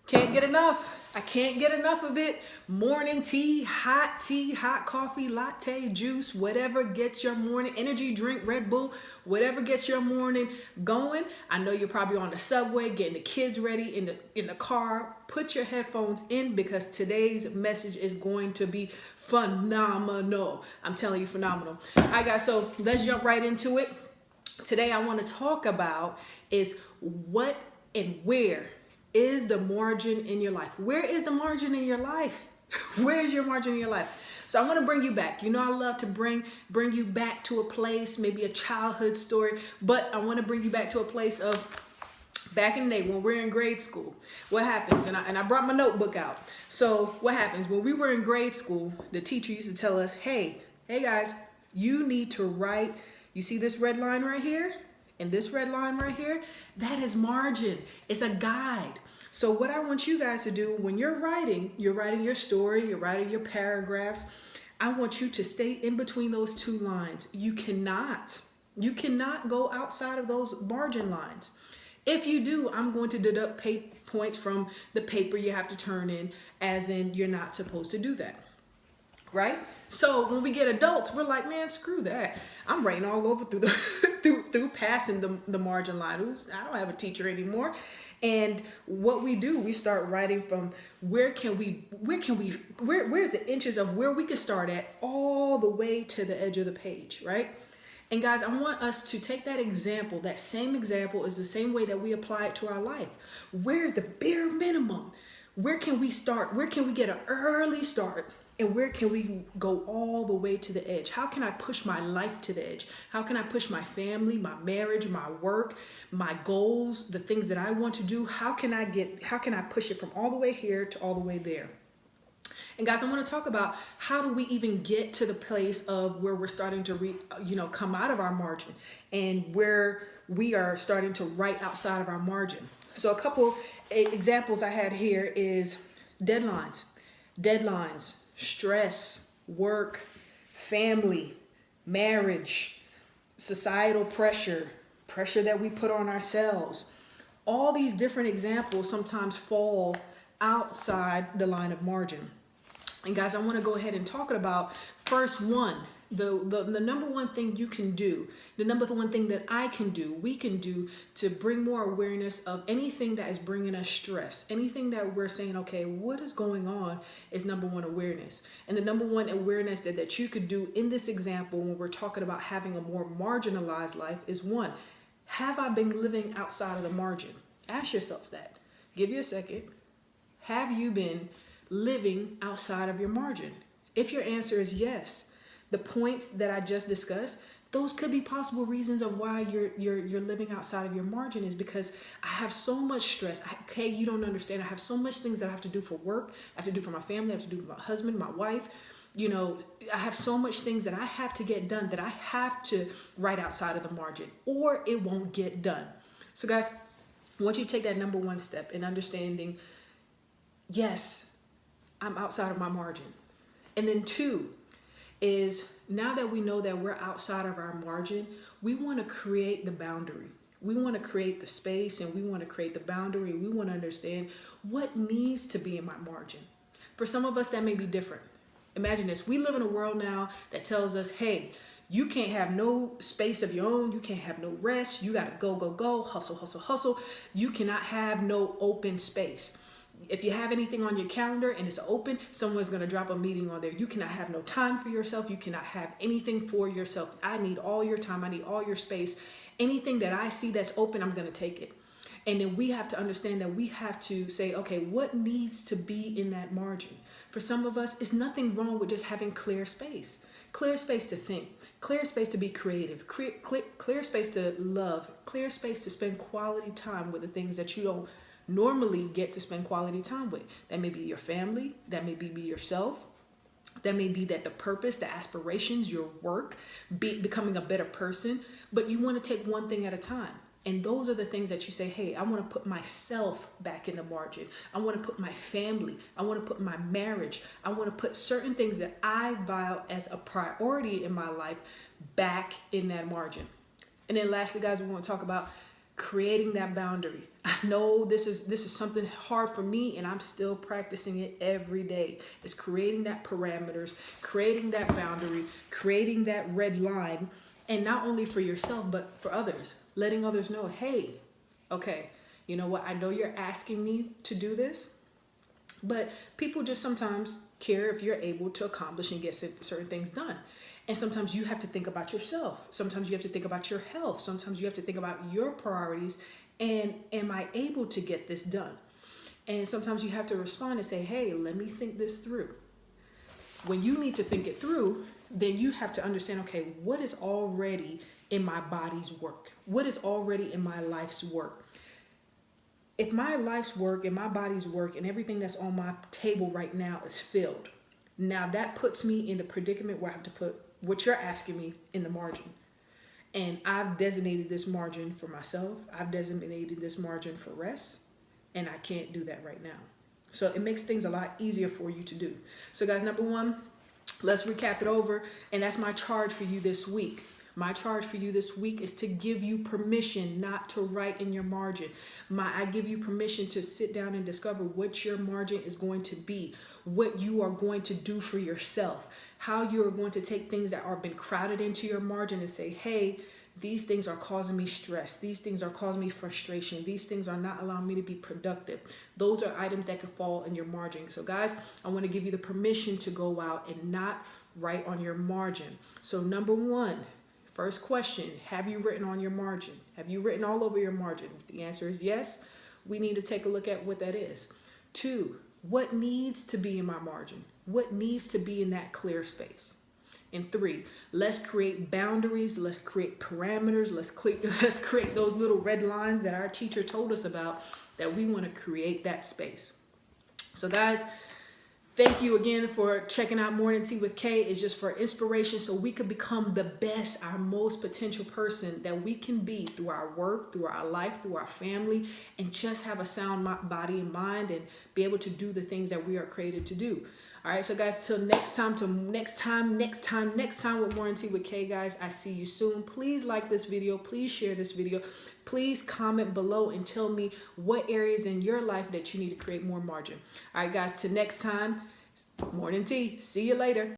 Can't get enough. I can't get enough of it. Morning tea, hot coffee, latte, juice, whatever gets your morning, energy drink, Red Bull, whatever gets your morning going. I know you're probably on the subway getting the kids ready in the car. Put your headphones in because today's message is going to be phenomenal. I'm telling you, phenomenal. All right, guys, so let's jump right into it. Today I want to talk about is what and where is the margin in your life? Where is the margin in your life? Where is your margin in your life? So I want to bring you back. You know, I love to bring you back to a place, maybe a childhood story, but I want to bring you back to a place of back in the day when we're in grade school. What happens? And I brought my notebook out. So what happens when we were in grade school? The teacher used to tell us, hey guys, you need to write. You see this red line right here? And this red line right here, that is margin. It's a guide. So what I want you guys to do when you're writing your story, you're writing your paragraphs, I want you to stay in between those two lines. You cannot go outside of those margin lines. If you do, I'm going to deduct points from the paper you have to turn in, as in you're not supposed to do that. Right? So when we get adults, we're like, man, screw that. I'm writing all over through the through passing the margin line. I don't have a teacher anymore. And what we do, we start writing from where's the inches of where we could start at all the way to the edge of the page, right? And guys, I want us to take that example, that same example is the same way that we apply it to our life. Where's the bare minimum? Where can we start? Where can we get an early start? And where can we go all the way to the edge? How can I push my life to the edge? How can I push my family, my marriage, my work, my goals, the things that I want to do? How can I push it from all the way here to all the way there? And guys, I want to talk about how do we even get to the place of where we're starting to come out of our margin and where we are starting to write outside of our margin. So a couple examples I had here is deadlines, stress, work, family, marriage, societal pressure that we put on ourselves. All these different examples sometimes fall outside the line of margin. And guys, I want to go ahead and talk about first one, the number one thing you can do, the number one thing that I can do, we can do to bring more awareness of anything that is bringing us stress, anything that we're saying, okay, what is going on is number one awareness. And the number one awareness that you could do in this example when we're talking about having a more marginalized life is one, have I been living outside of the margin? Ask yourself that. Give you a second. Have you been living outside of your margin? If your answer is yes, the points that I just discussed, those could be possible reasons of why you're living outside of your margin is because I have so much stress. Okay, you don't understand. I have so much things that I have to do for work. I have to do for my family. I have to do for my husband, my wife. You know, I have so much things that I have to get done that I have to write outside of the margin or it won't get done. So guys, I want you to take that number one step in understanding, yes, I'm outside of my margin. And then two is now that we know that we're outside of our margin, we want to create the boundary. We want to create the space and we want to create the boundary. We want to understand what needs to be in my margin. For some of us, that may be different. Imagine this. We live in a world now that tells us, hey, you can't have no space of your own. You can't have no rest. You got to go, hustle. You cannot have no open space. If you have anything on your calendar and it's open, someone's going to drop a meeting on there. You cannot have no time for yourself. You cannot have anything for yourself. I need all your time. I need all your space. Anything that I see that's open, I'm going to take it. And then we have to understand that we have to say, okay, what needs to be in that margin? For some of us, it's nothing wrong with just having clear space. Clear space to think, clear space to be creative, clear space to love, clear space to spend quality time with the things that you don't normally get to spend quality time with. That may be your family, that may be yourself, that may be that the purpose, the aspirations, your work, becoming a better person, but you want to take one thing at a time. And those are the things that you say, hey, I want to put myself back in the margin. I want to put my family. I want to put my marriage. I want to put certain things that I value as a priority in my life back in that margin. And then lastly, guys, we want to talk about creating that boundary. I know this is something hard for me, and I'm still practicing it every day. It's creating that parameters, creating that boundary, creating that red line, and not only for yourself, but for others, letting others know, hey, okay, you know what? I know you're asking me to do this, but people just sometimes care if you're able to accomplish and get certain things done. And sometimes you have to think about yourself. Sometimes you have to think about your health. Sometimes you have to think about your priorities and am I able to get this done? And sometimes you have to respond and say, hey, let me think this through. When you need to think it through, then you have to understand, okay, what is already in my body's work? What is already in my life's work? If my life's work and my body's work and everything that's on my table right now is filled, now that puts me in the predicament where I have to put what you're asking me in the margin. And I've designated this margin for myself. I've designated this margin for rest. And I can't do that right now. So it makes things a lot easier for you to do. So guys, number one, let's recap it over. And that's my charge for you this week. My charge for you this week is to give you permission not to write in your margin. I give you permission to sit down and discover what your margin is going to be, what you are going to do for yourself, how you are going to take things that are been crowded into your margin and say, hey, these things are causing me stress. These things are causing me frustration. These things are not allowing me to be productive. Those are items that could fall in your margin. So guys, I want to give you the permission to go out and not write on your margin. So number one, first question, have you written on your margin? Have you written all over your margin? If the answer is yes, we need to take a look at what that is. Two, what needs to be in my margin? What needs to be in that clear space? And three, let's create boundaries. Let's create parameters. Let's create those little red lines that our teacher told us about, that we want to create that space. So guys, thank you again for checking out Morning Tea with Kay. It's just for inspiration so we could become the best, our most potential person that we can be through our work, through our life, through our family, and just have a sound body and mind and be able to do the things that we are created to do. All right, so guys, till next time with Morning Tea with Kay, guys, I see you soon. Please like this video. Please share this video. Please comment below and tell me what areas in your life that you need to create more margin. All right, guys, till next time, Morning Tea. See you later.